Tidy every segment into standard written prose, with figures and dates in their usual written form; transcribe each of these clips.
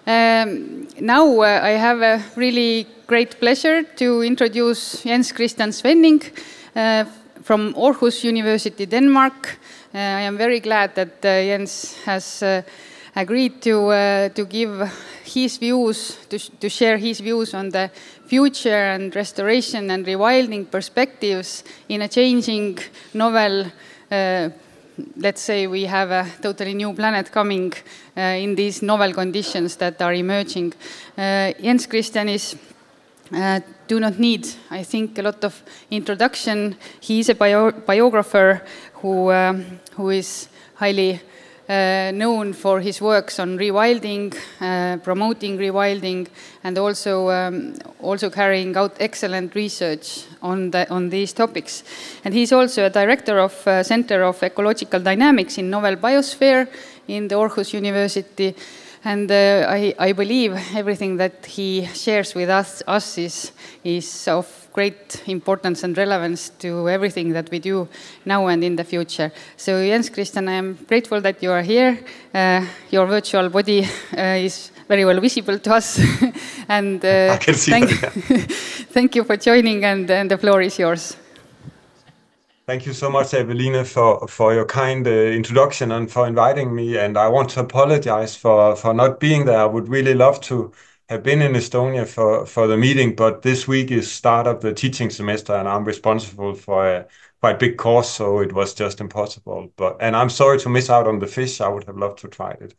Now I have a really great pleasure to introduce Jens Christian Svenning from Aarhus University, Denmark. I am very glad that Jens has agreed to give his views, to share his views on the future and restoration and rewilding perspectives in a changing, novel, let's say we have a totally new planet coming in these novel conditions that are emerging. Jens Christian is do not need, I think, a lot of introduction. He is a biographer who is highly known for his works on rewilding, promoting rewilding, and also carrying out excellent research on these topics. And he's also a director of Center of Ecological Dynamics in Novel Biosphere in the Aarhus University. And I believe everything that he shares with us is of great importance and relevance to everything that we do now and in the future. So Jens Christian, I am grateful that you are here. Your virtual body is very well visible to us. And I can see that. Thank you for joining, and the floor is yours. Thank you so much, Eveline, for your kind introduction and for inviting me. And I want to apologize for not being there. I would really love to have been in Estonia for the meeting, but this week is start of the teaching semester, and I'm responsible for a quite big course, so it was just impossible. And I'm sorry to miss out on the fish. I would have loved to try it.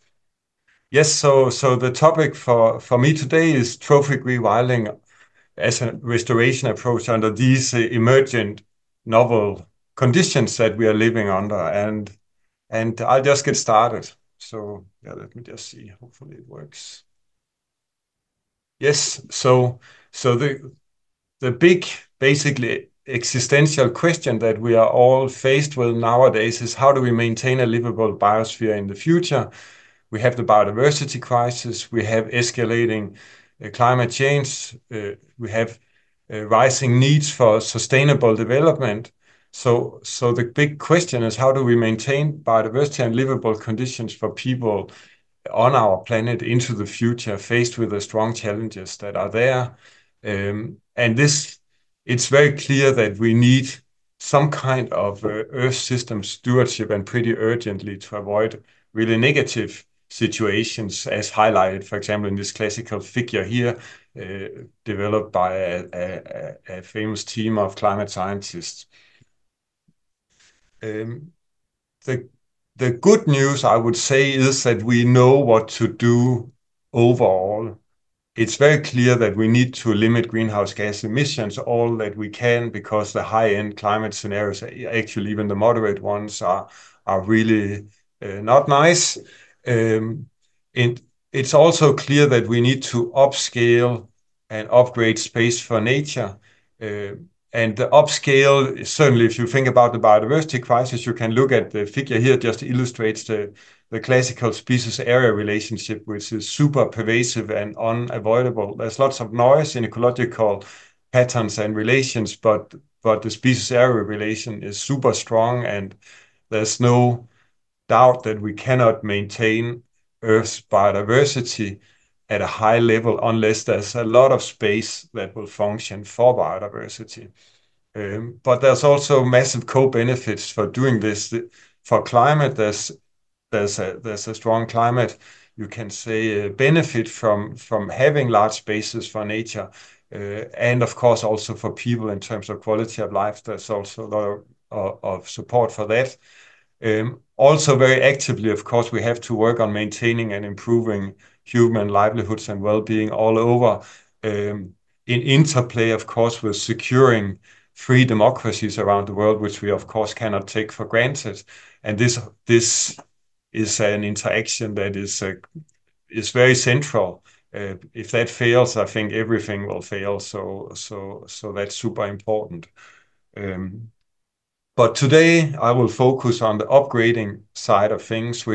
Yes, so the topic for me today is trophic rewilding as a restoration approach under these emergent novel conditions that we are living under, and I'll just get started. So yeah, let me just see. Hopefully it works. Yes. So the big, basically existential question that we are all faced with nowadays is how do we maintain a livable biosphere in the future? We have the biodiversity crisis. We have escalating climate change. We have rising needs for sustainable development. So the big question is how do we maintain biodiversity and livable conditions for people on our planet into the future, faced with the strong challenges that are there. And it's very clear that we need some kind of Earth system stewardship, and pretty urgently, to avoid really negative situations, as highlighted, for example, in this classical figure here, developed by a famous team of climate scientists. The good news, I would say, is that we know what to do overall. It's very clear that we need to limit greenhouse gas emissions all that we can, because the high-end climate scenarios, actually even the moderate ones, are really not nice. It's also clear that we need to upscale and upgrade space for nature. And the upscale, certainly if you think about the biodiversity crisis, you can look at the figure here, just illustrates the classical species-area relationship, which is super pervasive and unavoidable. There's lots of noise in ecological patterns and relations, but the species-area relation is super strong, and there's no doubt that we cannot maintain Earth's biodiversity at a high level unless there's a lot of space that will function for biodiversity. But there's also massive co-benefits for doing this. For climate, there's a strong climate, you can say, benefit from having large spaces for nature, and of course also for people in terms of quality of life. There's also a lot of support for that. Also very actively, of course, we have to work on maintaining and improving human livelihoods and well-being all over, in interplay, of course, with securing free democracies around the world, which we, of course, cannot take for granted. And this is an interaction that is very central. If that fails, I think everything will fail. So that's super important. But today I will focus on the upgrading side of things,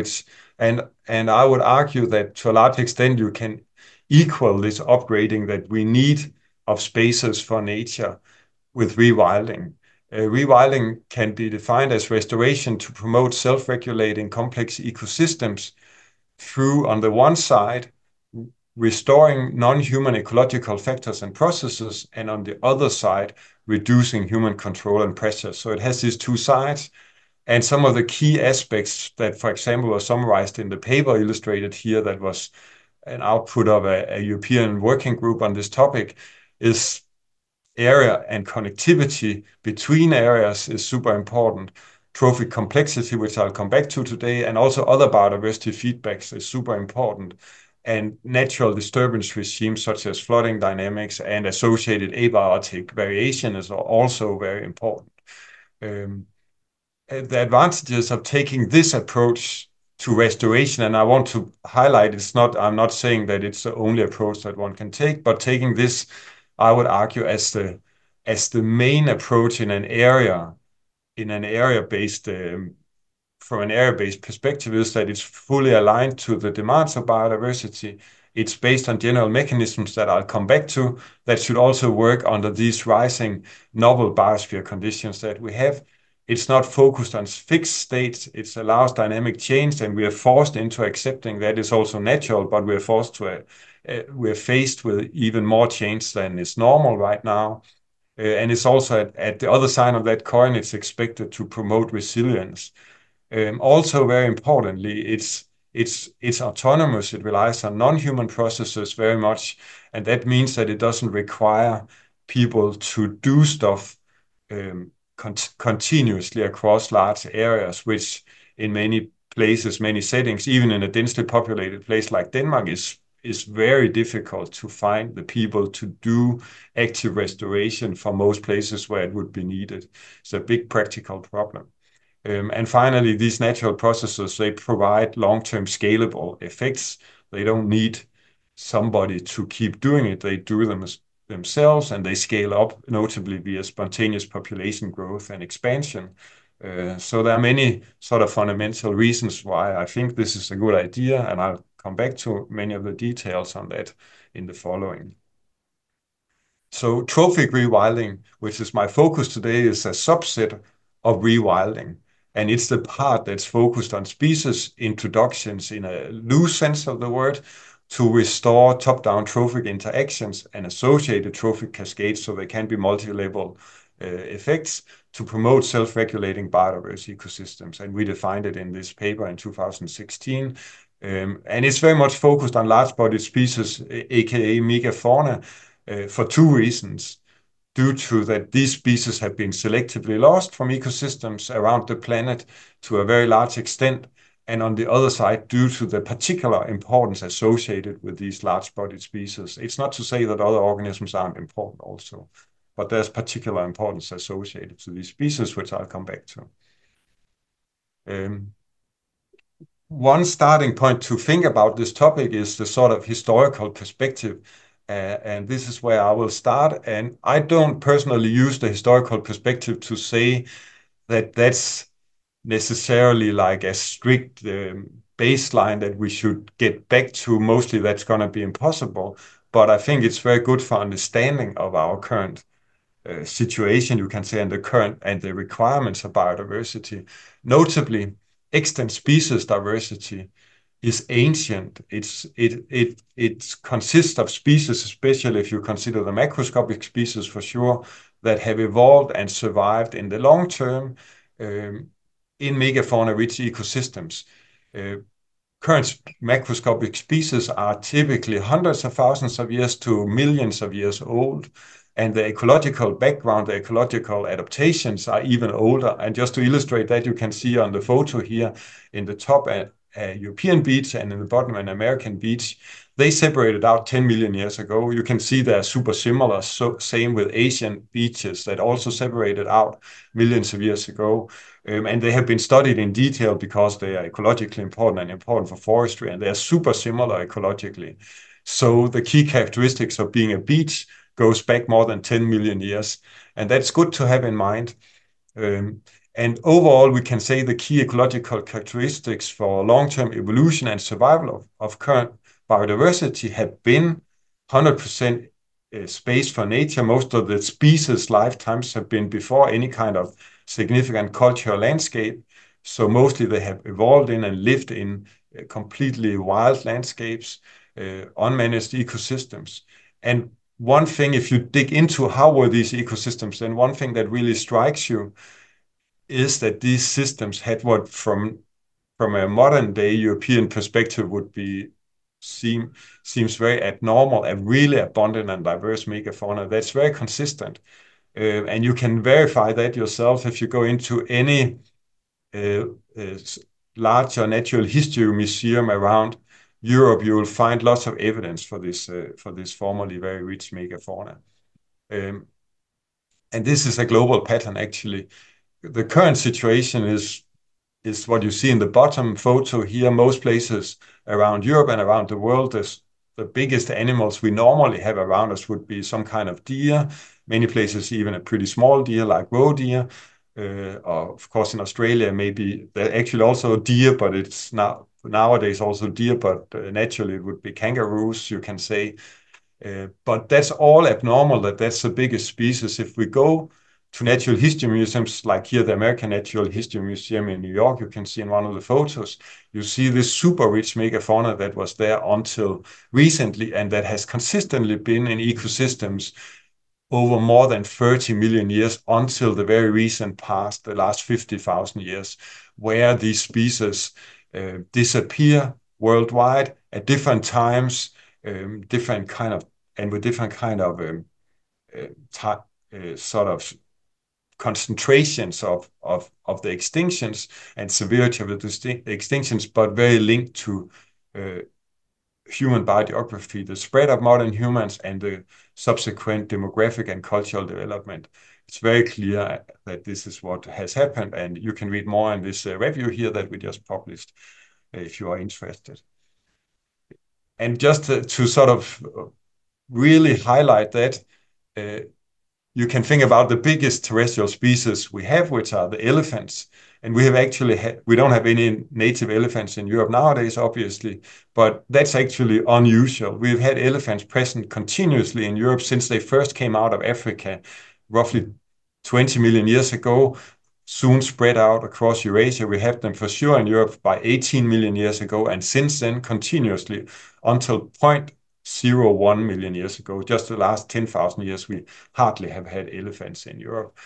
and I would argue that to a large extent you can equal this upgrading that we need of spaces for nature with rewilding. Rewilding can be defined as restoration to promote self-regulating complex ecosystems through, on the one side, restoring non-human ecological factors and processes, and on the other side, reducing human control and pressure. So it has these two sides. And some of the key aspects that, for example, are summarized in the paper illustrated here, that was an output of a European working group on this topic, is area and connectivity between areas is super important. Trophic complexity, which I'll come back to today, and also other biodiversity feedbacks is super important. And natural disturbance regimes such as flooding dynamics and associated abiotic variation is also very important. The advantages of taking this approach to restoration, and I want to highlight, I'm not saying that it's the only approach that one can take, but taking this, I would argue, as the main approach in an area-based from an area-based perspective, is that it's fully aligned to the demands of biodiversity. It's based on general mechanisms that I'll come back to, that should also work under these rising novel biosphere conditions that we have. It's not focused on fixed states. It allows dynamic change, and we are forced into accepting that is also natural, but we're faced with even more change than is normal right now. And it's also at the other side of that coin, it's expected to promote resilience. Also, very importantly, it's autonomous. It relies on non-human processes very much, and that means that it doesn't require people to do stuff continuously across large areas, which in many places, many settings, even in a densely populated place like Denmark, is very difficult to find the people to do active restoration for most places where it would be needed. It's a big practical problem. And finally, these natural processes, they provide long-term scalable effects. They don't need somebody to keep doing it. They do them themselves, and they scale up, notably via spontaneous population growth and expansion. So there are many sort of fundamental reasons why I think this is a good idea, and I'll come back to many of the details on that in the following. So trophic rewilding, which is my focus today, is a subset of rewilding. And it's the part that's focused on species introductions in a loose sense of the word, to restore top-down trophic interactions and associated trophic cascades, so there can be multi-level effects, to promote self-regulating biodiverse ecosystems. And we defined it in this paper in 2016. And it's very much focused on large-bodied species, aka megafauna, for two reasons. Due to that these species have been selectively lost from ecosystems around the planet to a very large extent, and on the other side, due to the particular importance associated with these large-bodied species. It's not to say that other organisms aren't important also, but there's particular importance associated to these species, which I'll come back to. One starting point to think about this topic is the sort of historical perspective. And this is where I will start. And I don't personally use the historical perspective to say that that's necessarily like a strict baseline that we should get back to. Mostly that's going to be impossible. But I think it's very good for understanding of our current situation, you can say, and the requirements of biodiversity. Notably, extant species diversity is ancient. It consists of species, especially if you consider the macroscopic species for sure, that have evolved and survived in the long term in megafauna-rich ecosystems. Current macroscopic species are typically hundreds of thousands of years to millions of years old, and the ecological background, the ecological adaptations are even older. And just to illustrate that, you can see on the photo here in the top a European beach and in the bottom an American beach. They separated out 10 million years ago. You can see they're super similar. So same with Asian beaches that also separated out millions of years ago. And they have been studied in detail because they are ecologically important and important for forestry, and they are super similar ecologically. So the key characteristics of being a beach goes back more than 10 million years. And that's good to have in mind. And overall, we can say the key ecological characteristics for long-term evolution and survival of current biodiversity have been 100% space for nature. Most of the species' lifetimes have been before any kind of significant cultural landscape. So mostly they have evolved in and lived in completely wild landscapes. unmanaged ecosystems. And one thing, if you dig into how were these ecosystems, then one thing that really strikes you is that these systems had what from a modern day European perspective would be seems very abnormal, a really abundant and diverse megafauna that's very consistent. And you can verify that yourself if you go into any larger natural history museum around Europe. You will find lots of evidence for this formerly very rich megafauna. And this is a global pattern, actually. The current situation is what you see in the bottom photo here. Most places around Europe and around the world, the biggest animals we normally have around us would be some kind of deer. Many places even a pretty small deer like roe deer. Or of course in Australia maybe they're actually also deer, but it's nowadays also deer, but naturally it would be kangaroos, you can say. But that's all abnormal, that's the biggest species. If we go to natural history museums, like here, the American Natural History Museum in New York, you can see in one of the photos, you see this super rich megafauna that was there until recently, and that has consistently been in ecosystems over more than 30 million years until the very recent past, the last 50,000 years, where these species disappear worldwide at different times, different kind of, and with different kind of sort of concentrations of the extinctions and severity of the extinctions, but very linked to human biogeography, the spread of modern humans, and the subsequent demographic and cultural development. It's very clear that this is what has happened, and you can read more in this review here that we just published if you are interested. And just to sort of really highlight that, you can think about the biggest terrestrial species we have, which are the elephants. And we have actually we don't have any native elephants in Europe nowadays, obviously, but that's actually unusual. We've had elephants present continuously in Europe since they first came out of Africa, roughly 20 million years ago, soon spread out across Eurasia. We had them for sure in Europe by 18 million years ago, and since then continuously until 0.01 million years ago, just the last 10,000 years, we hardly have had elephants in Europe.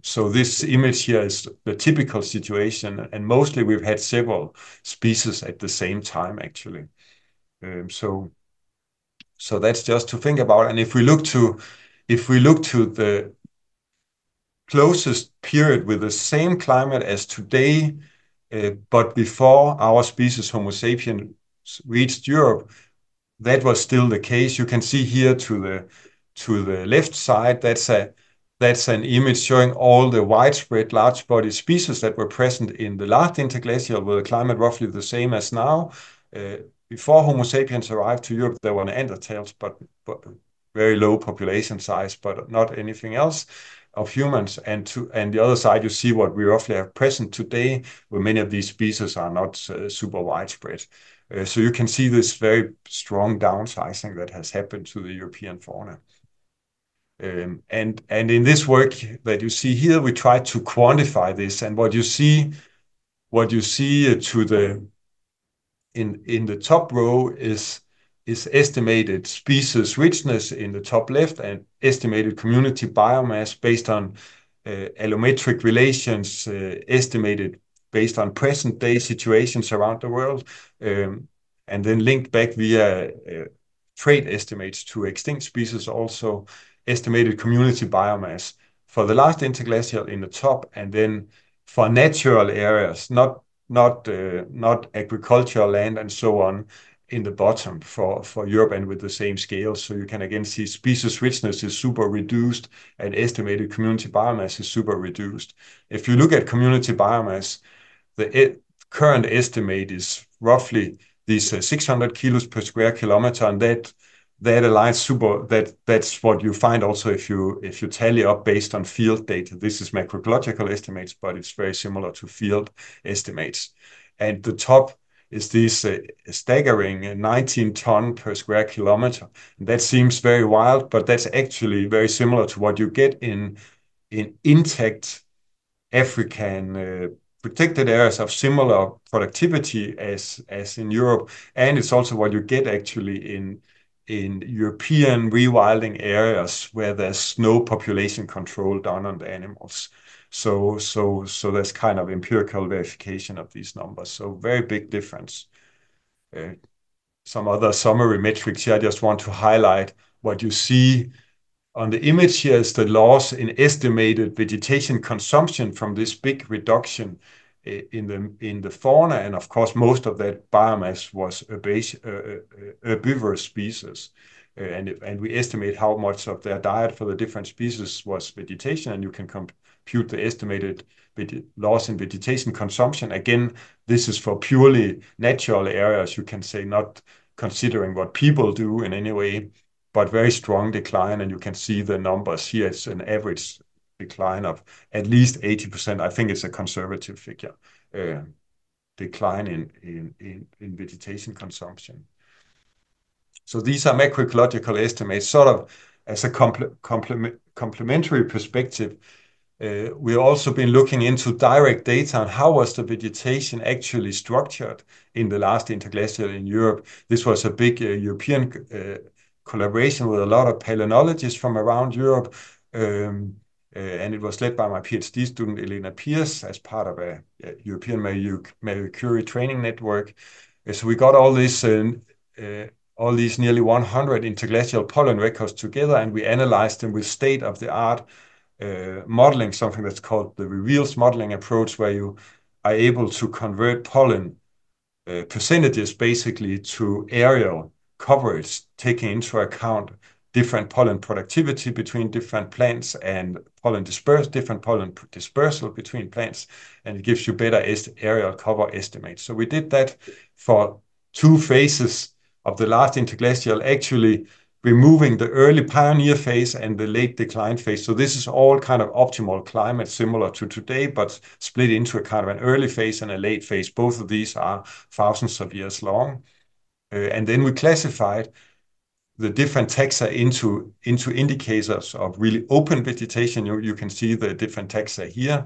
So this image here is the typical situation, and mostly we've had several species at the same time, actually. So that's just to think about. And if we look to the closest period with the same climate as today, but before our species Homo sapiens reached Europe, that was still the case. You can see here to the left side, that's an image showing all the widespread large body species that were present in the last interglacial with a climate roughly the same as now. Before Homo sapiens arrived to Europe, there were Neanderthals, but very low population size, but not anything else of humans. And the other side, you see what we roughly have present today, where many of these species are not super widespread. So you can see this very strong downsizing that has happened to the European fauna. And in this work that you see here, we try to quantify this. And what you see in the top row is estimated species richness in the top left, and estimated community biomass based on allometric relations, estimated based on present day situations around the world, and then linked back via trade estimates to extinct species, also estimated community biomass for the last interglacial in the top, and then for natural areas, not agricultural land and so on, in the bottom for Europe, and with the same scale. So you can again see species richness is super reduced and estimated community biomass is super reduced. If you look at community biomass, the current estimate is roughly these 600 kilos per square kilometer, and that aligns super. That's what you find also if you tally up based on field data. This is macroecological estimates, but it's very similar to field estimates. And the top is this staggering 19 ton per square kilometer. And that seems very wild, but that's actually very similar to what you get in intact African protected areas of similar productivity as in Europe, and it's also what you get actually in European rewilding areas where there's no population control done on the animals. So there's kind of empirical verification of these numbers. So very big difference. Some other summary metrics here. I just want to highlight what you see on the image here is the loss in estimated vegetation consumption from this big reduction in the fauna, and of course most of that biomass was herbivorous species, and we estimate how much of their diet for the different species was vegetation, and you can compute the estimated loss in vegetation consumption. Again, this is for purely natural areas, you can say, not considering what people do in any way, but very strong decline, and you can see the numbers here. It's an average decline of at least 80%. I think it's a conservative figure, decline in vegetation consumption. So these are macroecological estimates, sort of as a complementary perspective. We've also been looking into direct data on how was the vegetation actually structured in the last interglacial in Europe. This was a big European collaboration with a lot of palynologists from around Europe, and it was led by my PhD student Elena Pierce as part of a European Marie Curie training network. So we got all these nearly 100 interglacial pollen records together, and we analyzed them with state-of-the-art modeling, something that's called the REVEALS modeling approach, where you are able to convert pollen percentages basically to aerial coverage, taking into account different pollen productivity between different plants and different pollen dispersal between plants, and it gives you better aerial cover estimates. So we did that for 2 phases of the last interglacial, actually removing the early pioneer phase and the late decline phase. So this is all kind of optimal climate similar to today, but split into a kind of an early phase and a late phase. Both of these are thousands of years long. And then we classified the different taxa into indicators of really open vegetation. You can see the different taxa here.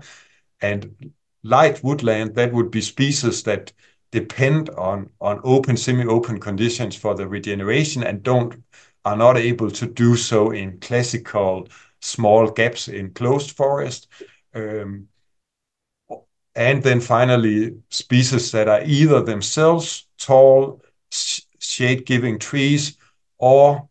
And light woodland, that would be species that depend on open, semi-open conditions for the regeneration and are not able to do so in classical small gaps in closed forest. And then finally, species that are either themselves tall, shade-giving trees, or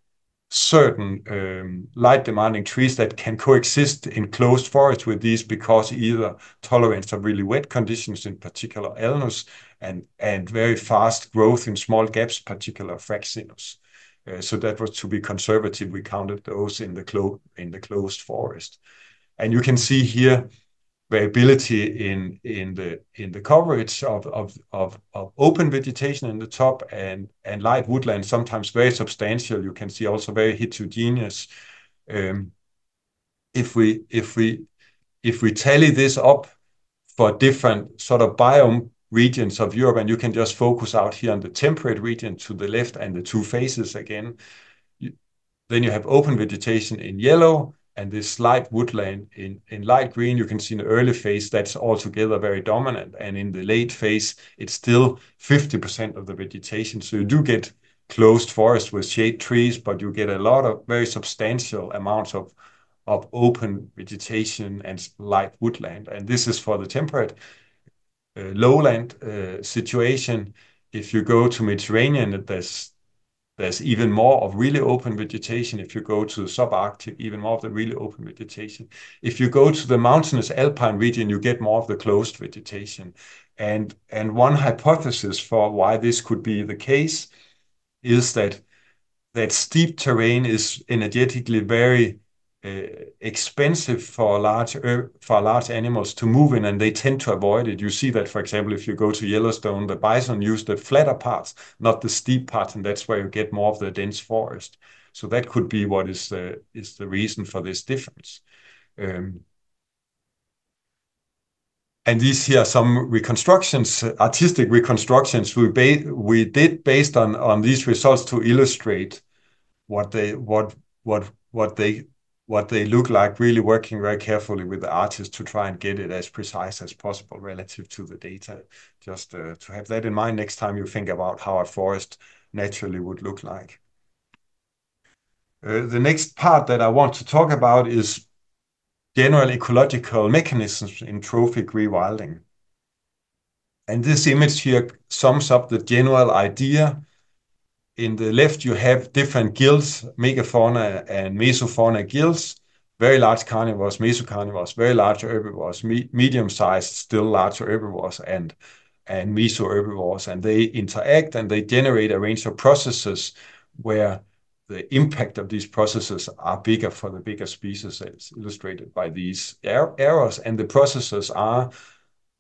certain light-demanding trees that can coexist in closed forest with these because either tolerance of really wet conditions, in particular Alnus, and very fast growth in small gaps, particular Fraxinus. So that was to be conservative. We counted those in the closed forest, and you can see here variability in the coverage of open vegetation in the top and light woodland, sometimes very substantial. You can see also very heterogeneous. If we tally this up for different sort of biome regions of Europe, and you can just focus out here on the temperate region to the left and the 2 phases again, then you have open vegetation in yellow and this light woodland in light green. You can see in the early phase that's altogether very dominant, and in the late phase it's still 50% of the vegetation. So you do get closed forest with shade trees, but you get a lot of very substantial amounts of open vegetation and light woodland, and this is for the temperate lowland situation. If you go to Mediterranean, there's even more of really open vegetation. If you go to the subarctic, even more of the really open vegetation. If you go to the mountainous alpine region, you get more of the closed vegetation. And one hypothesis for why this could be the case is that steep terrain is energetically very expensive for large animals to move in, and they tend to avoid it. You see that, for example, if you go to Yellowstone, the bison use the flatter parts, not the steep parts, and that's where you get more of the dense forest. So that could be what is the reason for this difference. And these here are some reconstructions, artistic reconstructions we did based on these results to illustrate what they what they look like, really working very carefully with the artist to try and get it as precise as possible relative to the data. Just to have that in mind next time you think about how a forest naturally would look like. The next part that I want to talk about is general ecological mechanisms in trophic rewilding. And this image here sums up the general idea. In the left, you have different gills, megafauna and mesofauna gills, very large carnivores, mesocarnivores, very large herbivores, medium-sized, still larger herbivores, and mesoherbivores. And they interact and they generate a range of processes where the impact of these processes are bigger for the bigger species, as illustrated by these arrows. And the processes are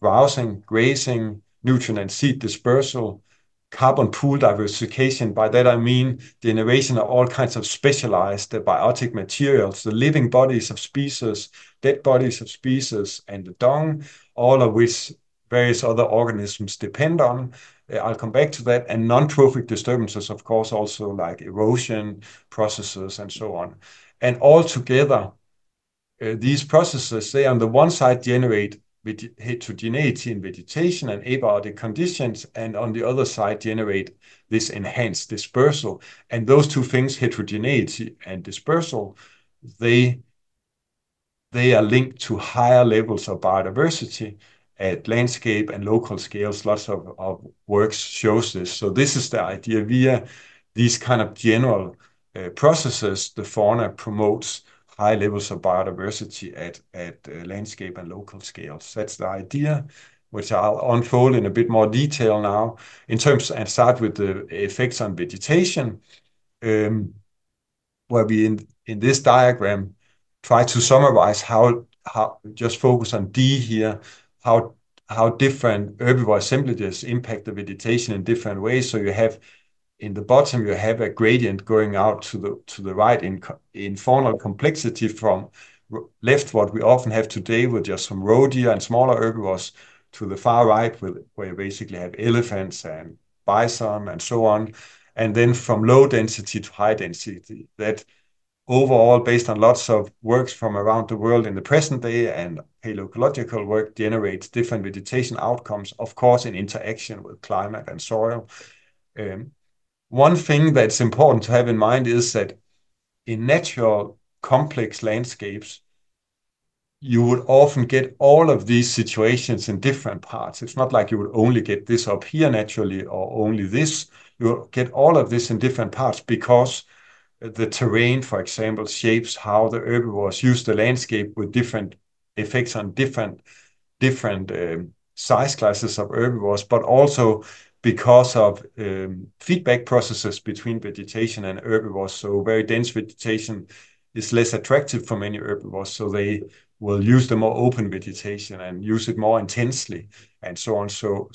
browsing, grazing, nutrient and seed dispersal, carbon pool diversification. By that I mean generation of all kinds of specialized biotic materials, the living bodies of species, dead bodies of species, and the dung, all of which various other organisms depend on. I'll come back to that. And non-trophic disturbances, of course, also like erosion processes and so on. And all together, these processes, they on the one side generate heterogeneity in vegetation and abiotic conditions, and on the other side generate this enhanced dispersal. And those two things, heterogeneity and dispersal, they are linked to higher levels of biodiversity at landscape and local scales. Lots of works shows this. So this is the idea. Via these kind of general processes, the fauna promotes high levels of biodiversity at landscape and local scales. That's the idea, which I'll unfold in a bit more detail now. In terms, and start with the effects on vegetation, where we in this diagram try to summarize how just focus on D here, how different herbivore assemblages impact the vegetation in different ways. So you have in the bottom, you have a gradient going out to the right in faunal complexity from left, what we often have today with just some roe deer and smaller herbivores, to the far right, where you basically have elephants and bison and so on. And then from low density to high density, that overall, based on lots of works from around the world in the present day and paleoecological work, generates different vegetation outcomes, of course, in interaction with climate and soil. One thing that's important to have in mind is that in natural complex landscapes, you would often get all of these situations in different parts. It's not like you would only get this up here naturally or only this. You get all of this in different parts because the terrain, for example, shapes how the herbivores use the landscape with different effects on different size classes of herbivores, but also because of feedback processes between vegetation and herbivores. So very dense vegetation is less attractive for many herbivores, so they will use the more open vegetation and use it more intensely and so on. So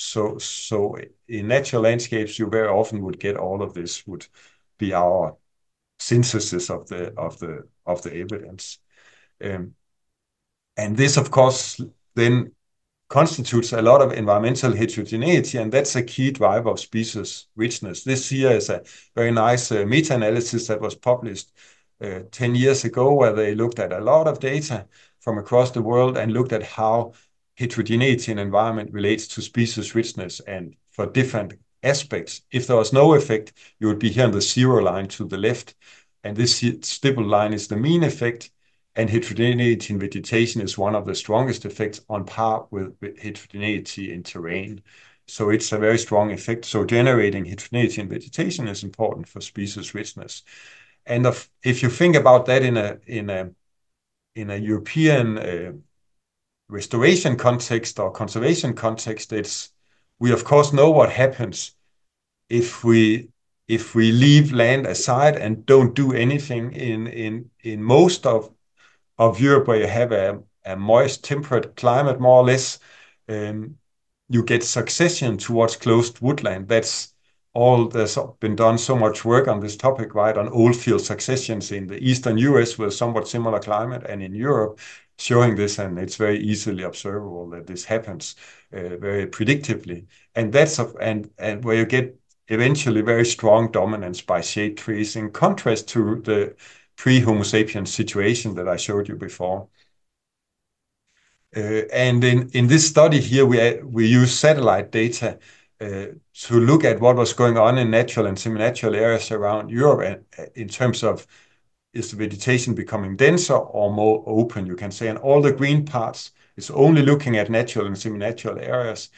in natural landscapes, you very often would get all of this, would be our synthesis of the evidence. And this, of course, then constitutes a lot of environmental heterogeneity, and that's a key driver of species richness. This here is a very nice meta-analysis that was published 10 years ago, where they looked at a lot of data from across the world and looked at how heterogeneity in environment relates to species richness, and for different aspects. If there was no effect, you would be here on the zero line to the left, and this stippled line is the mean effect, and heterogeneity in vegetation is one of the strongest effects, on par with heterogeneity in terrain. So it's a very strong effect. So generating heterogeneity in vegetation is important for species richness. And if you think about that in a European restoration context or conservation context, we of course know what happens if we leave land aside and don't do anything in most of Europe, where you have a moist, temperate climate, more or less. You get succession towards closed woodland. That's all. There's been done so much work on this topic, right, on old field successions in the eastern US with somewhat similar climate, and in Europe, showing this, and it's very easily observable that this happens very predictively. And that's and where you get eventually very strong dominance by shade trees, in contrast to the pre-Homo sapiens situation that I showed you before. And in this study here, we use satellite data to look at what was going on in natural and semi-natural areas around Europe in terms of, is the vegetation becoming denser or more open, you can say. And all the green parts is only looking at natural and semi-natural areas.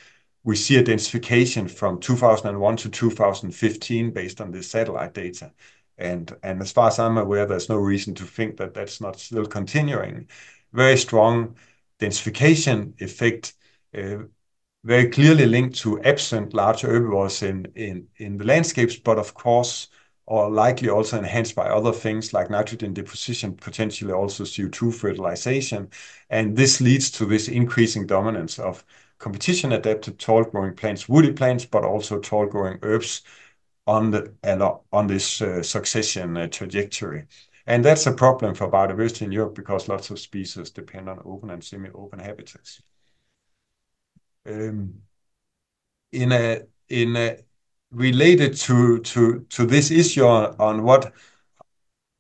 We see a densification from 2001 to 2015 based on this satellite data. And as far as I'm aware, there's no reason to think that that's not still continuing. Very strong densification effect, very clearly linked to absent large herbivores in the landscapes, but of course, or likely also enhanced by other things like nitrogen deposition, potentially also CO2 fertilization. And this leads to this increasing dominance of competition-adapted tall-growing plants, woody plants, but also tall-growing herbs on this succession trajectory. And that's a problem for biodiversity in Europe because lots of species depend on open and semi-open habitats. Related to this issue on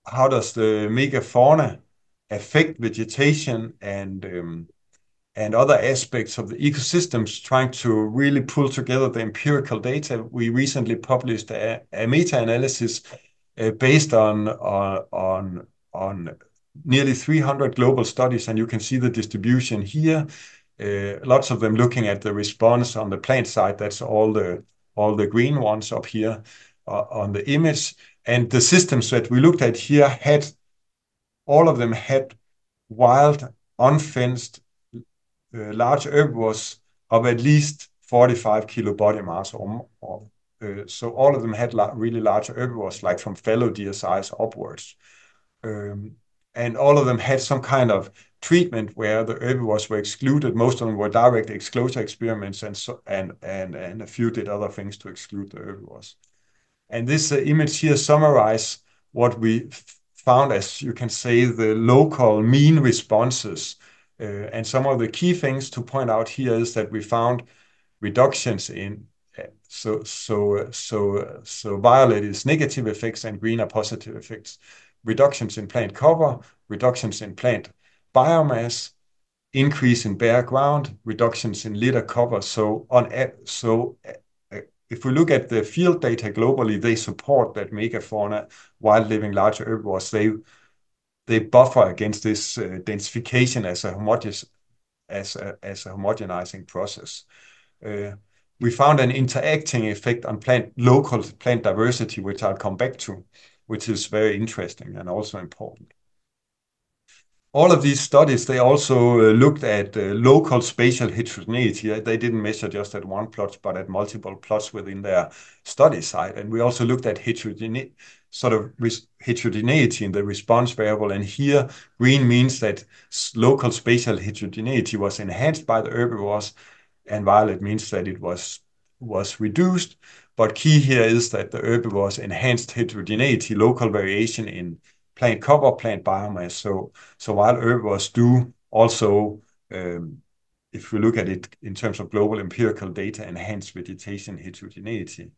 how does the megafauna affect vegetation and other aspects of the ecosystems, trying to really pull together the empirical data. We recently published a meta-analysis based on nearly 300 global studies, and you can see the distribution here. Lots of them looking at the response on the plant side. That's all the green ones up here on the image. And the systems that we looked at here all of them had wild, unfenced, large herbivores of at least 45 kilo body mass so all of them had really large herbivores, like from fallow deer size upwards. And all of them had some kind of treatment where the herbivores were excluded. Most of them were direct exclosure experiments, and a few did other things to exclude the herbivores. And this image here summarizes what we found as, you can say, the local mean responses. And some of the key things to point out here is that we found reductions in so violet is negative effects and green are positive effects. Reductions in plant cover, reductions in plant biomass, increase in bare ground, reductions in litter cover. If we look at the field data globally, they support that megafauna, wild living large herbivores, they buffer against this densification as a homogenizing process. We found an interacting effect on local plant diversity, which I'll come back to, which is very interesting and also important. All of these studies, they also looked at local spatial heterogeneity. They didn't measure just at one plot, but at multiple plots within their study site. And we also looked at heterogeneity in the response variable. And here, green means that local spatial heterogeneity was enhanced by the herbivores, and violet means that it was reduced. But key here is that the herbivores enhanced heterogeneity, local variation in plant cover, plant biomass. So while herbivores do also, if we look at it in terms of global empirical data, enhance vegetation heterogeneity.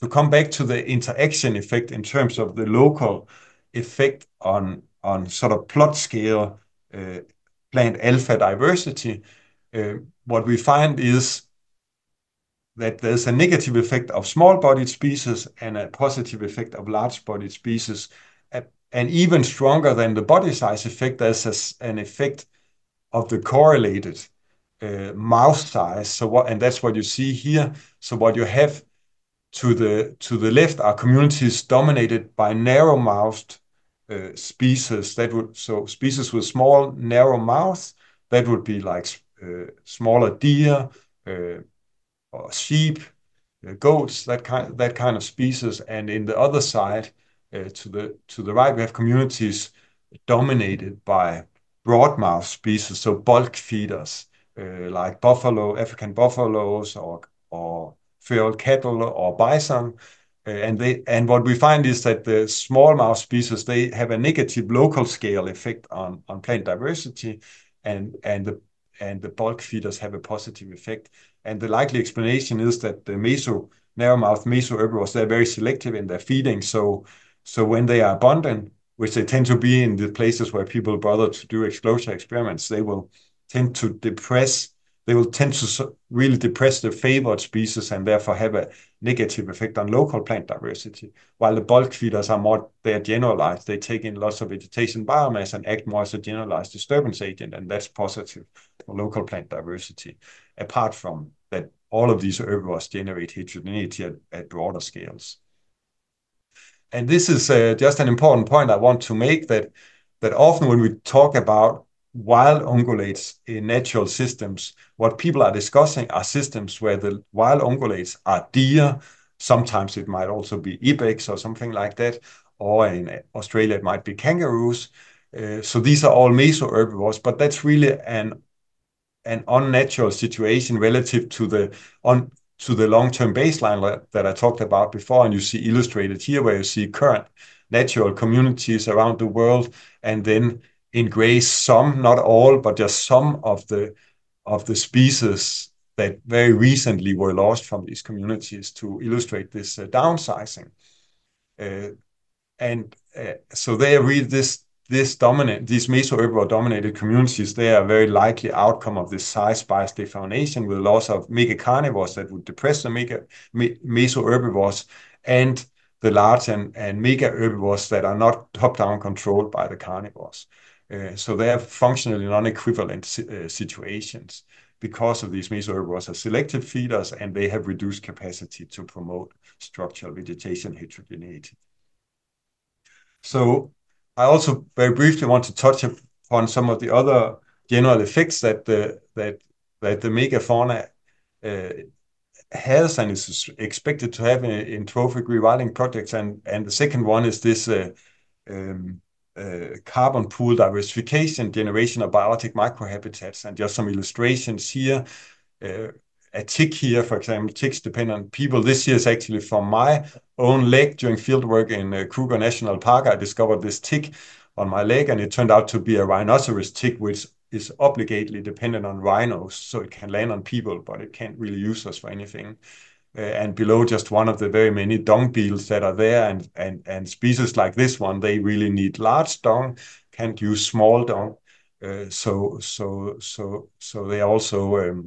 To come back to the interaction effect in terms of the local effect on sort of plot scale plant alpha diversity, what we find is that there's a negative effect of small-bodied species and a positive effect of large-bodied species. And even stronger than the body size effect, there's an effect of the correlated mouth size. And that's what you see here. So what you have to the left are communities dominated by narrow-mouthed species. Species with small, narrow mouths, that would be like smaller deer, or sheep, goats, that kind of species. And in the other side, to the right, we have communities dominated by broad-mouthed species, so bulk feeders, like African buffaloes, or feral cattle, or bison. And what we find is that the small-mouthed species, they have a negative local scale effect on plant diversity, and the bulk feeders have a positive effect. And the likely explanation is that the narrow-mouthed meso herbivores, they're very selective in their feeding. So when they are abundant, which they tend to be in the places where people bother to do exposure experiments, they will tend to really depress the favored species and therefore have a negative effect on local plant diversity, while the bulk feeders they're generalized. They take in lots of vegetation biomass and act more as a generalized disturbance agent, and that's positive for local plant diversity, apart from that all of these herbivores generate heterogeneity at broader scales. And this is just an important point I want to make, that often when we talk about wild ungulates in natural systems, what people are discussing are systems where the wild ungulates are deer. Sometimes it might also be ibex or something like that, or in Australia it might be kangaroos. So these are all mesoherbivores, but that's really an unnatural situation relative to the long-term baseline that I talked about before, and you see illustrated here, where you see current natural communities around the world, and then in gray some, not all, but just some of the species that very recently were lost from these communities to illustrate this downsizing. So they read these mesoherbivore dominated communities. They are a very likely outcome of this size bias defaunation, with loss of megacarnivores that would depress the mesoherbivores, and the large and mega herbivores that are not top-down controlled by the carnivores. So they are functionally non-equivalent situations because of these mesoherbivores are selective feeders, and they have reduced capacity to promote structural vegetation heterogeneity. So I also very briefly want to touch upon some of the other general effects that the megafauna has and is expected to have in trophic rewilding projects. And the second one is this carbon pool diversification, generation of biotic microhabitats. And just some illustrations here. A tick here, for example, ticks depend on people. This here is actually from my own leg. During fieldwork in Kruger National Park, I discovered this tick on my leg, and it turned out to be a rhinoceros tick, which is obligately dependent on rhinos, so it can land on people, but it can't really use us for anything. And below, just one of the very many dung beetles that are there, and species like this one, they really need large dung, can't use small dung. So they also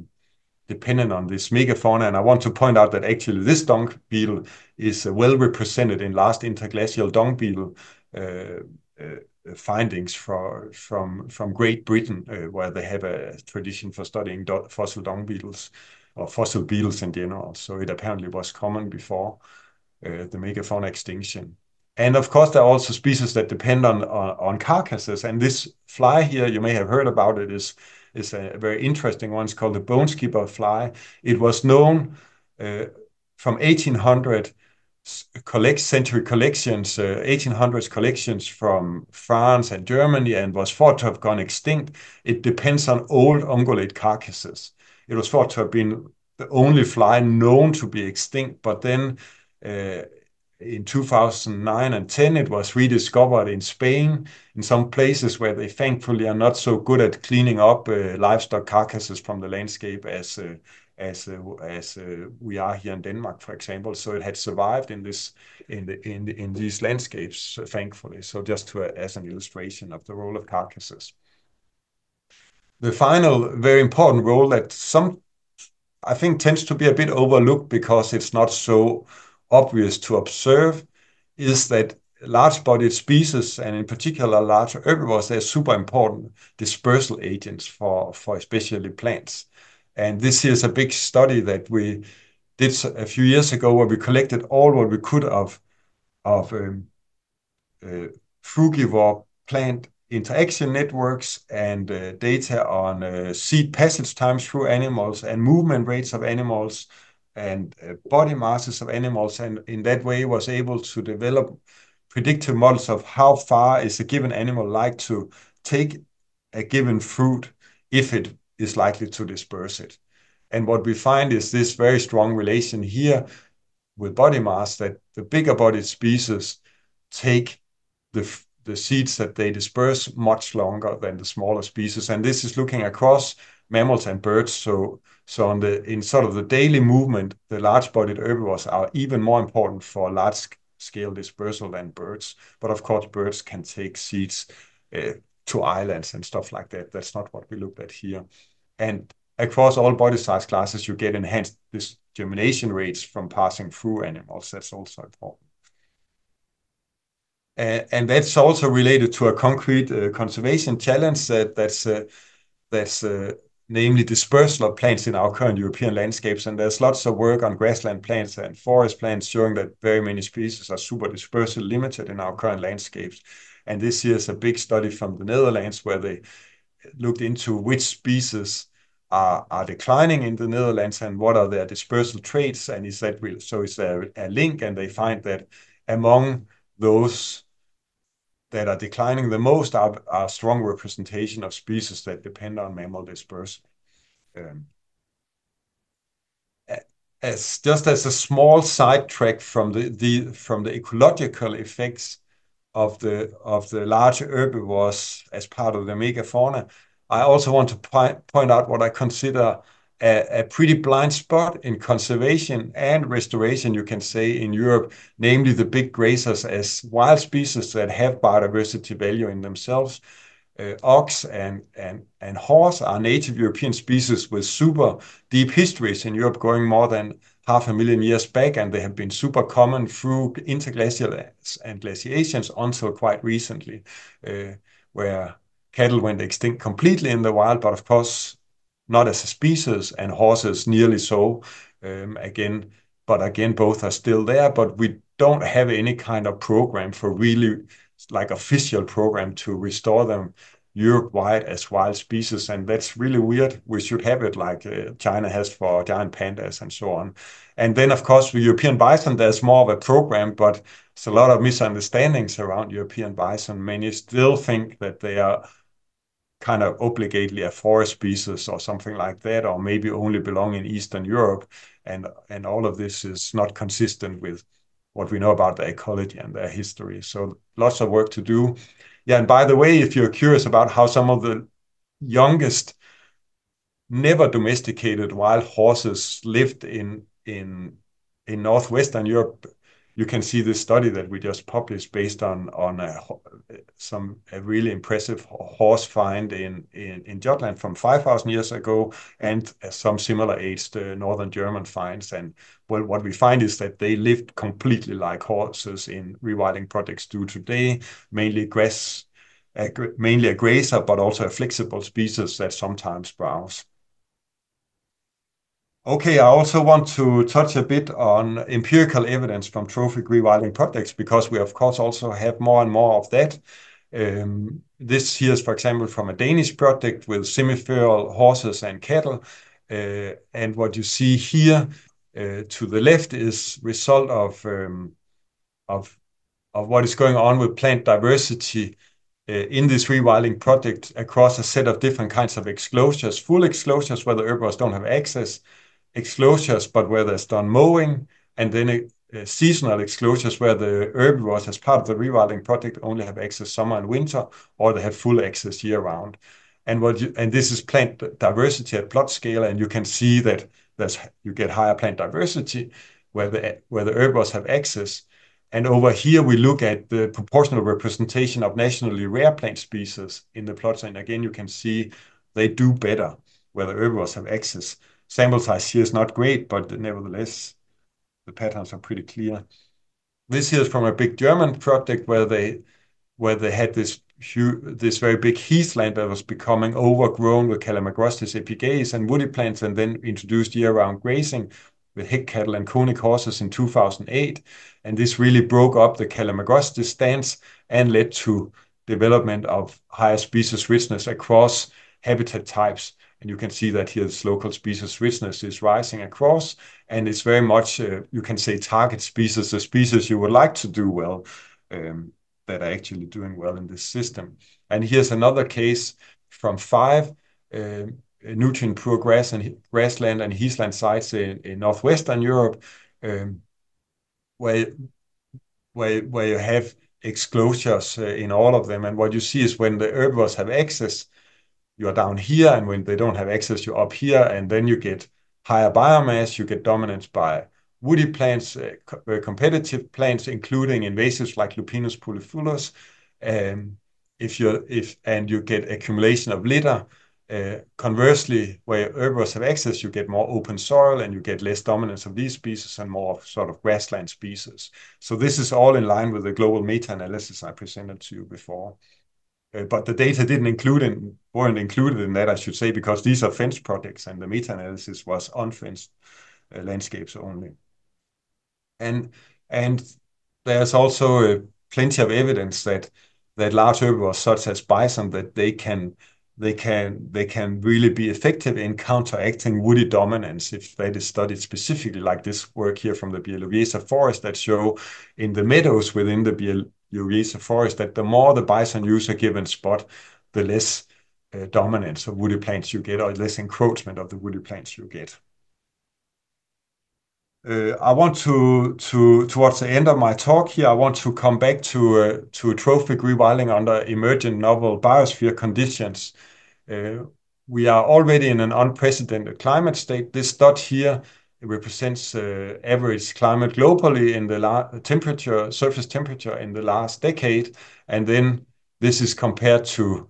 dependent on this megafauna. And I want to point out that actually this dung beetle is well represented in last interglacial dung beetle findings from Great Britain, where they have a tradition for studying fossil dung beetles, or fossil beetles in general. So it apparently was common before the megafauna extinction. And of course, there are also species that depend on carcasses. And this fly here, you may have heard about it, is a very interesting one. It's called the bone skipper fly. It was known from 1800 century collections, 1800s collections from France and Germany, and was thought to have gone extinct. It depends on old ungulate carcasses. It was thought to have been the only fly known to be extinct, but then in 2009 and 10, it was rediscovered in Spain, in some places where they thankfully are not so good at cleaning up livestock carcasses from the landscape as we are here in Denmark, for example. So it had survived in these landscapes, thankfully. So just as an illustration of the role of carcasses. The final very important role that I think tends to be a bit overlooked because it's not so obvious to observe is that large-bodied species, and in particular large herbivores, they're super important dispersal agents for especially plants. And this is a big study that we did a few years ago, where we collected all what we could of frugivore plant interaction networks and data on seed passage times through animals and movement rates of animals and body masses of animals, and in that way was able to develop predictive models of how far is a given animal like to take a given fruit if it is likely to disperse it. And what we find is this very strong relation here with body mass, that the bigger bodied species take the seeds that they disperse much longer than the smaller species. And this is looking across mammals and birds. So in sort of the daily movement, the large-bodied herbivores are even more important for large scale dispersal than birds. But of course, birds can take seeds to islands and stuff like that. That's not what we looked at here. And across all body size classes, you get enhanced germination rates from passing through animals. That's also important. And that's also related to a concrete conservation challenge that's namely dispersal of plants in our current European landscapes. And there's lots of work on grassland plants and forest plants showing that very many species are super dispersal limited in our current landscapes. And this here is a big study from the Netherlands where they looked into which species are declining in the Netherlands and what are their dispersal traits. And is that real? So is there a link? And they find that among those that are declining the most are strong representation of species that depend on mammal dispersal. Just as a small sidetrack from the ecological effects of the large herbivores as part of the megafauna, I also want to point out what I consider a pretty blind spot in conservation and restoration, you can say, in Europe, namely the big grazers as wild species that have biodiversity value in themselves. Ox and horse are native European species with super deep histories in Europe going more than 500,000 years back, and they have been super common through interglacials and glaciations until quite recently, where cattle went extinct completely in the wild, but of course not as a species, and horses nearly so. Again, both are still there, but we don't have any kind of program for really like official program to restore them Europe-wide as wild species, and that's really weird. We should have it like China has for giant pandas and so on. And then, of course, the European bison, there's more of a program, but there's a lot of misunderstandings around European bison. Many still think that they are kind of obligately a forest species or something like that, or maybe only belong in Eastern Europe. And all of this is not consistent with what we know about their ecology and their history. So lots of work to do. Yeah, and by the way, if you're curious about how some of the youngest never domesticated wild horses lived in northwestern Europe, you can see this study that we just published based on a really impressive horse find in Jutland from 5,000 years ago, and some similar aged northern German finds. And well, what we find is that they lived completely like horses in rewilding projects do today, mainly a grazer, but also a flexible species that sometimes browse. Okay, I also want to touch a bit on empirical evidence from trophic rewilding projects, because we, of course, also have more and more of that. This here is, for example, from a Danish project with semi-feral horses and cattle. And what you see here to the left is result of what is going on with plant diversity in this rewilding project across a set of different kinds of exclosures, full exclosures where the herbivores don't have access, exclosures but where there's done mowing, and then seasonal exclosures where the herbivores as part of the rewilding project only have access summer and winter, or they have full access year round. And this is plant diversity at plot scale, and you can see that you get higher plant diversity where the herbivores have access. And over here we look at the proportional representation of nationally rare plant species in the plots, and again you can see they do better where the herbivores have access. Sample size here is not great, but nevertheless, the patterns are pretty clear. This here is from a big German project where they had this very big heathland that was becoming overgrown with Calamagrostis epigaeis and woody plants, and then introduced year-round grazing with hick cattle and conic horses in 2008. And this really broke up the Calamagrostis stance and led to development of higher species richness across habitat types. And you can see that here this local species richness is rising across, and it's very much, you can say, target species, the species you would like to do well, that are actually doing well in this system. And here's another case from 5 nutrient-poor grassland and heathland sites in northwestern Europe, where you have exclosures in all of them. And what you see is when the herbivores have access, you're down here, and when they don't have access, you're up here, and then you get higher biomass, you get dominance by woody plants, very competitive plants, including invasives like Lupinus polyphyllus. And you get accumulation of litter. Conversely, where herbivores have access, you get more open soil and you get less dominance of these species and more sort of grassland species. So this is all in line with the global meta-analysis I presented to you before. But the data weren't included in that, I should say, because these are fenced projects and the meta-analysis was unfenced landscapes only. And there's also plenty of evidence that large herbivores such as bison, that they can really be effective in counteracting woody dominance if that is studied specifically, like this work here from the Bialowieza forest that show in the meadows within the Bialowieza forest that the more the bison use a given spot, the less dominance of woody plants you get, or less encroachment of the woody plants you get. I want to towards the end of my talk here, I want to come back to trophic rewilding under emergent novel biosphere conditions. We are already in an unprecedented climate state. This dot here represents average climate globally in the surface temperature in the last decade, and then this is compared to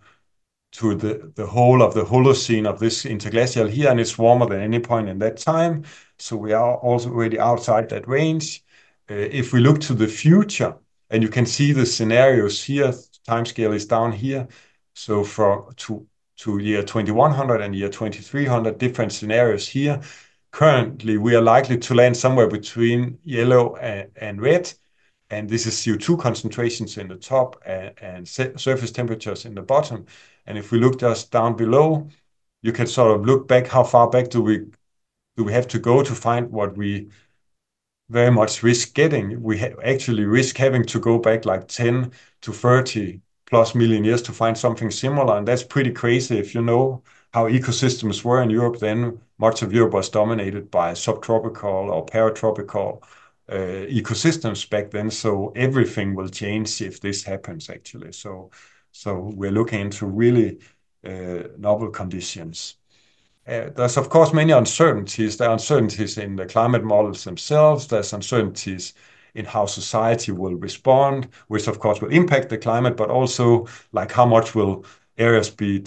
the whole of the Holocene of this interglacial here, and it's warmer than any point in that time. So we are also already outside that range. If we look to the future, and you can see the scenarios here, timescale is down here. So to year 2100 and year 2300, different scenarios here. Currently, we are likely to land somewhere between yellow and red. And this is CO2 concentrations in the top and surface temperatures in the bottom. And if we look just down below, you can sort of look back, how far back do we have to go to find what we very much risk getting? We actually risk having to go back like 10 to 30 plus million years to find something similar. And that's pretty crazy. If you know how ecosystems were in Europe, then much of Europe was dominated by subtropical or paratropical ecosystems back then. So everything will change if this happens, actually. So we're looking into really novel conditions. There's, of course, many uncertainties. There are uncertainties in the climate models themselves. There's uncertainties in how society will respond, which, of course, will impact the climate, but also like how much will areas be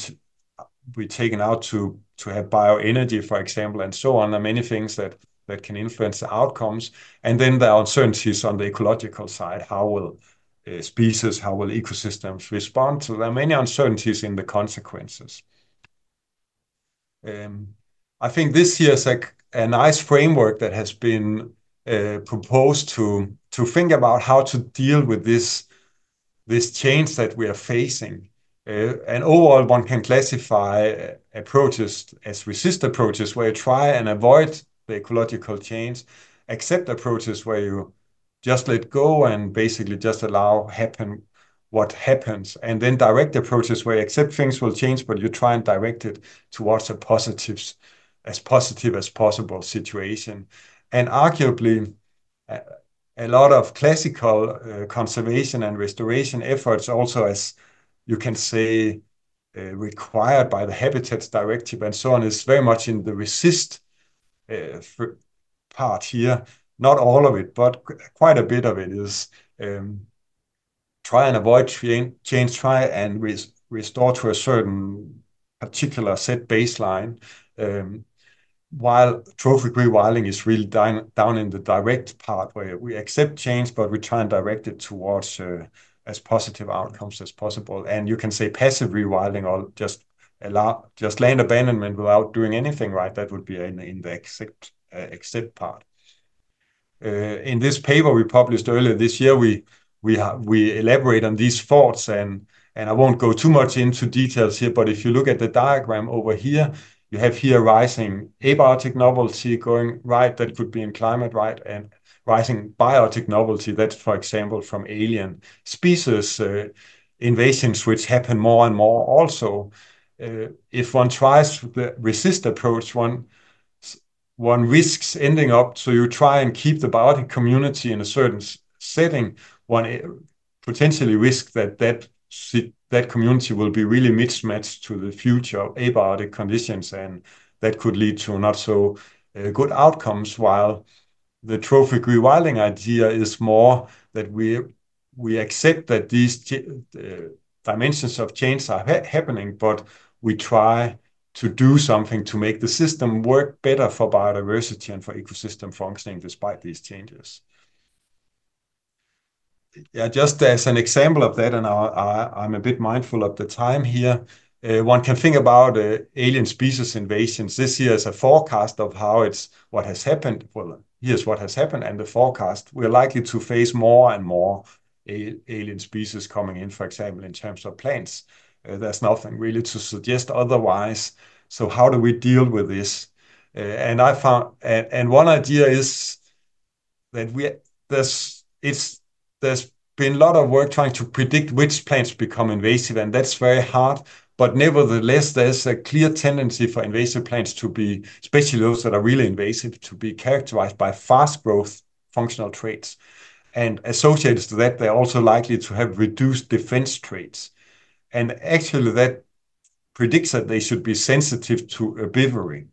taken out to have bioenergy, for example, and so on. There are many things that can influence the outcomes. And then there are uncertainties on the ecological side. How will species, how will ecosystems respond? So there are many uncertainties in the consequences. I think this here is a nice framework that has been proposed to think about how to deal with this change that we are facing. And overall, one can classify approaches as resist approaches, where you try and avoid the ecological change, accept approaches where you just let go and basically just allow happen what happens, and then direct approaches where you accept things will change, but you try and direct it towards as positive as possible situation. And arguably, a lot of classical conservation and restoration efforts also, as you can say, required by the Habitats Directive and so on, is very much in the resist part here. Not all of it, but quite a bit of it is try and avoid change, try and restore to a certain particular set baseline, while trophic rewilding is really down in the direct part where we accept change, but we try and direct it towards as positive outcomes as possible. And you can say passive rewilding, or just land abandonment without doing anything, right? That would be in the accept part. In this paper we published earlier this year, we elaborate on these thoughts, and I won't go too much into details here, but if you look at the diagram over here, you have here rising abiotic novelty going right, that could be in climate, right, and rising biotic novelty, that's, for example, from alien species invasions, which happen more and more also. If one tries the resist approach, one risks ending up, so you try and keep the biotic community in a certain setting, one potentially risks that community will be really mismatched to the future abiotic conditions, and that could lead to not so good outcomes, while the trophic rewilding idea is more that we accept that these dimensions of change are happening, but we try to do something to make the system work better for biodiversity and for ecosystem functioning despite these changes. Yeah, just as an example of that, and I'm a bit mindful of the time here, one can think about alien species invasions. This here is a forecast of what has happened. Well, here's what has happened, and the forecast. We're likely to face more and more alien species coming in, for example, in terms of plants. There's nothing really to suggest otherwise. So how do we deal with this? And I found, and one idea is that there's been a lot of work trying to predict which plants become invasive, and that's very hard. But nevertheless, there's a clear tendency for invasive plants to be, especially those that are really invasive, to be characterized by fast growth functional traits. And associated to that, they're also likely to have reduced defense traits. And actually, that predicts that they should be sensitive to herbivory.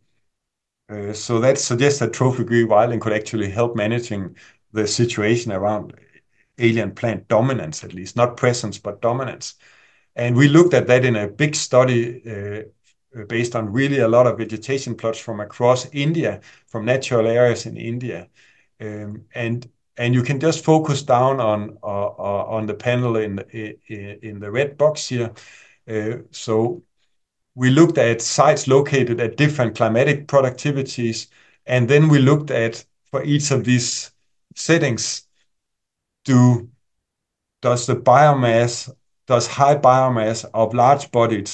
So that suggests that trophic rewilding could actually help managing the situation around alien plant dominance, at least, not presence, but dominance. And we looked at that in a big study based on really a lot of vegetation plots from across India, from natural areas in India. And you can just focus down on the panel in the red box here. So we looked at sites located at different climatic productivities, and then we looked at, for each of these settings, does high biomass of large-bodied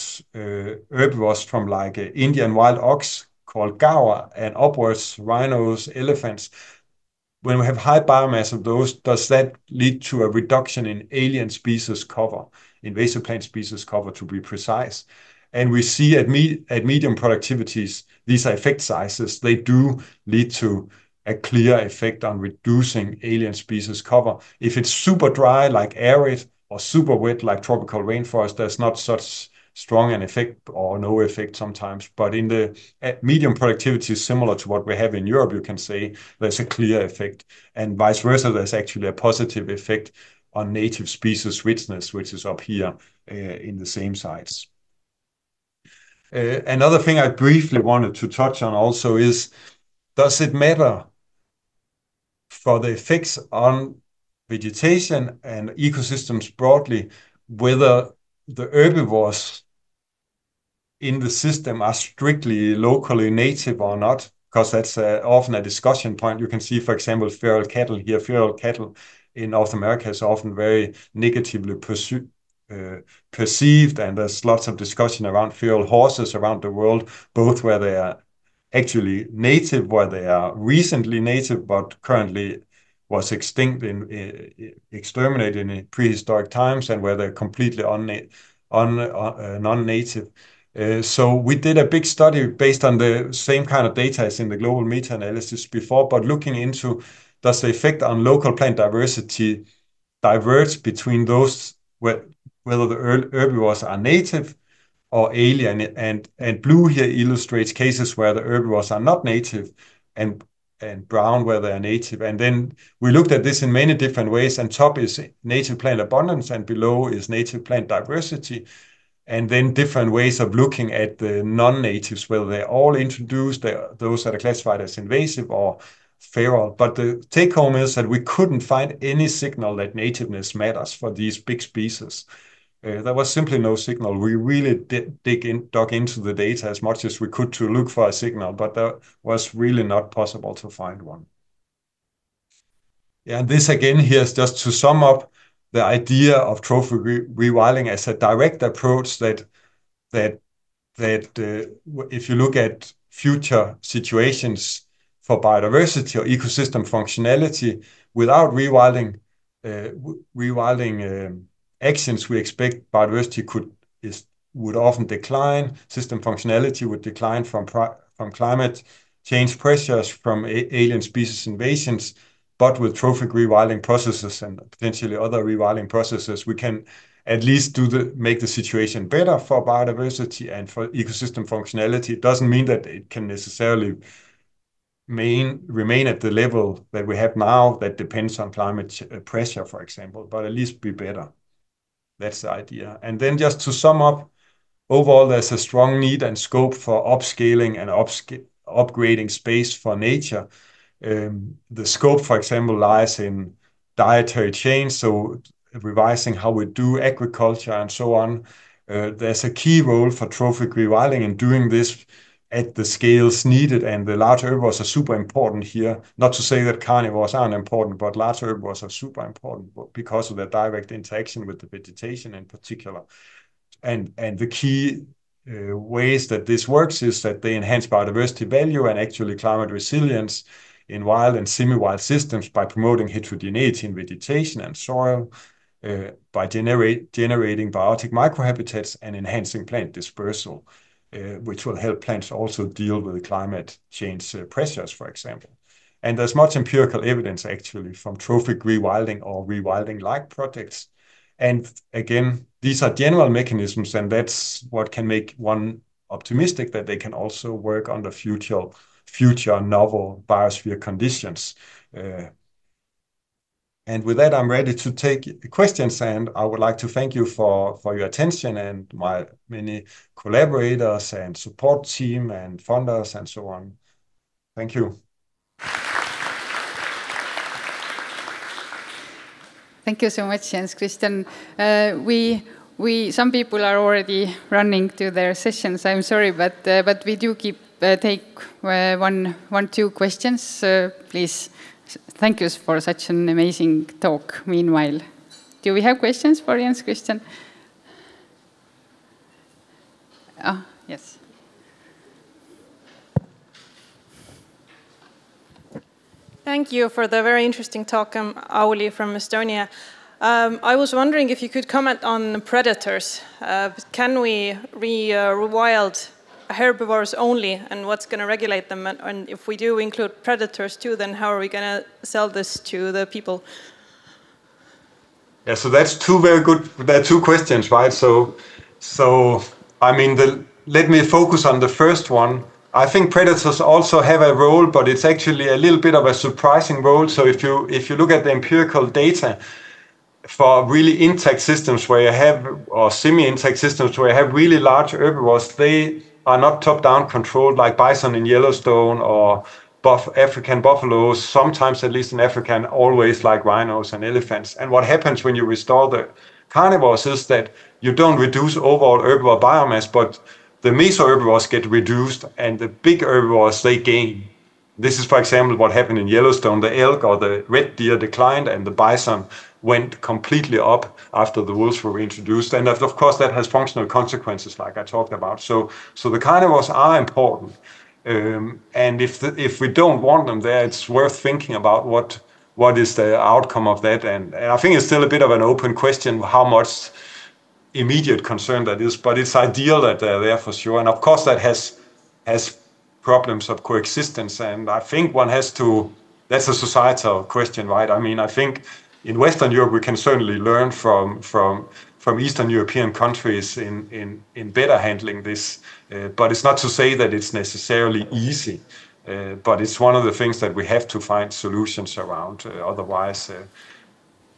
herbivores from like Indian wild ox called gaur and upwards rhinos, elephants, when we have high biomass of those, does that lead to a reduction in alien species cover, invasive plant species cover to be precise? And we see at medium productivities, these effect sizes, they do lead to a clear effect on reducing alien species cover. If it's super dry, like arid, or super wet, like tropical rainforest, there's not such strong an effect or no effect sometimes. But in the medium productivity, similar to what we have in Europe, you can say there's a clear effect. And vice versa, there's actually a positive effect on native species richness, which is up here in the same sites. Another thing I briefly wanted to touch on also is, does it matter for the effects on vegetation and ecosystems broadly whether the herbivores in the system are strictly locally native or not? Because that's often a discussion point. You can see, for example, feral cattle here. Feral cattle in North America is often very negatively perceived, and there's lots of discussion around feral horses around the world, both where they are actually native, where they are recently native, but currently was extinct exterminated in prehistoric times, and where they're completely non-native. So we did a big study based on the same kind of data as in the global meta-analysis before, but looking into, does the effect on local plant diversity diverge between those whether the herbivores are native or alien, and blue here illustrates cases where the herbivores are not native, and brown where they are native. And then we looked at this in many different ways, and top is native plant abundance and below is native plant diversity. And then different ways of looking at the non-natives, whether they're all introduced, those that are classified as invasive or feral. But the take home is that we couldn't find any signal that nativeness matters for these big species. There was simply no signal. We really dug into the data as much as we could to look for a signal, but that was really not possible to find one. Yeah, and this again here is just to sum up the idea of trophic rewilding as a direct approach that if you look at future situations for biodiversity or ecosystem functionality without rewilding actions, we expect biodiversity would often decline, system functionality would decline from climate change pressures, from alien species invasions. But with trophic rewilding processes and potentially other rewilding processes, we can at least make the situation better for biodiversity and for ecosystem functionality. It doesn't mean that it can necessarily remain at the level that we have now that depends on climate pressure, for example, but at least be better. That's the idea. And then just to sum up, overall, there's a strong need and scope for upscaling and upgrading space for nature. The scope, for example, lies in dietary change, so revising how we do agriculture and so on. There's a key role for trophic rewilding in doing this at the scales needed, and the large herbivores are super important here. Not to say that carnivores aren't important, but large herbivores are super important because of their direct interaction with the vegetation in particular. And the key ways that this works is that they enhance biodiversity value and actually climate resilience in wild and semi-wild systems by promoting heterogeneity in vegetation and soil, by generating biotic microhabitats and enhancing plant dispersal, which will help plants also deal with climate change pressures, for example. And there's much empirical evidence actually from trophic rewilding or rewilding-like projects. And again, these are general mechanisms, and that's what can make one optimistic that they can also work under future novel biosphere conditions. And with that, I'm ready to take questions, and I would like to thank you for your attention and my many collaborators and support team and funders and so on. Thank you. Thank you so much, Jens Christian. Some people are already running to their sessions. I'm sorry, but we do take two questions, please. Thank you for such an amazing talk. Meanwhile, do we have questions for Jens Christian? Yes. Thank you for the very interesting talk. I'm Auli from Estonia. I was wondering if you could comment on predators. Can we rewild herbivores only, and what's going to regulate them? And if we do include predators too, then how are we going to sell this to the people? Yeah, so that's two very good. There are two questions, right? So I mean, let me focus on the first one. I think predators also have a role, but it's actually a little bit of a surprising role. So if you look at the empirical data for really intact systems where you have, or semi-intact systems where you have really large herbivores, they are not top-down controlled like bison in Yellowstone or African buffaloes, sometimes at least in Africa, and always like rhinos and elephants. And what happens when you restore the carnivores is that you don't reduce overall herbivore biomass, but the mesoherbivores get reduced and the big herbivores, they gain. This is, for example, what happened in Yellowstone. The elk or the red deer declined and the bison went completely up after the wolves were reintroduced. And of course, that has functional consequences like I talked about. So the carnivores are important. And if we don't want them there, it's worth thinking about what is the outcome of that. And I think it's still a bit of an open question how much immediate concern that is, but it's ideal that they're there for sure. And of course, that has problems of coexistence. And I think one has to, that's a societal question, right? I mean, I think in Western Europe, we can certainly learn from Eastern European countries in better handling this. But it's not to say that it's necessarily easy. But it's one of the things that we have to find solutions around. Otherwise,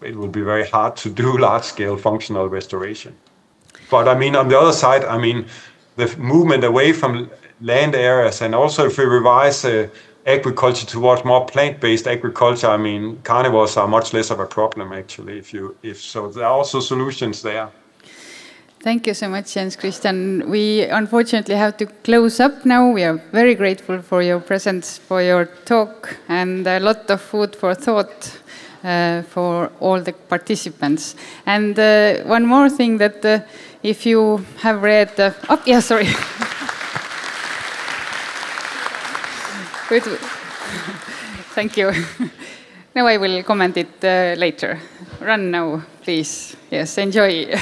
it will be very hard to do large-scale functional restoration. But I mean, on the other side, I mean, the movement away from land areas, and also if we revise agriculture towards more plant-based agriculture, I mean, carnivores are much less of a problem actually. If so, there are also solutions there. Thank you so much, Jens Christian. We unfortunately have to close up now. We are very grateful for your presence, for your talk, and a lot of food for thought for all the participants. And one more thing that if you have read, sorry. Thank you. Now I will comment it later. Run now, please. Yes, enjoy.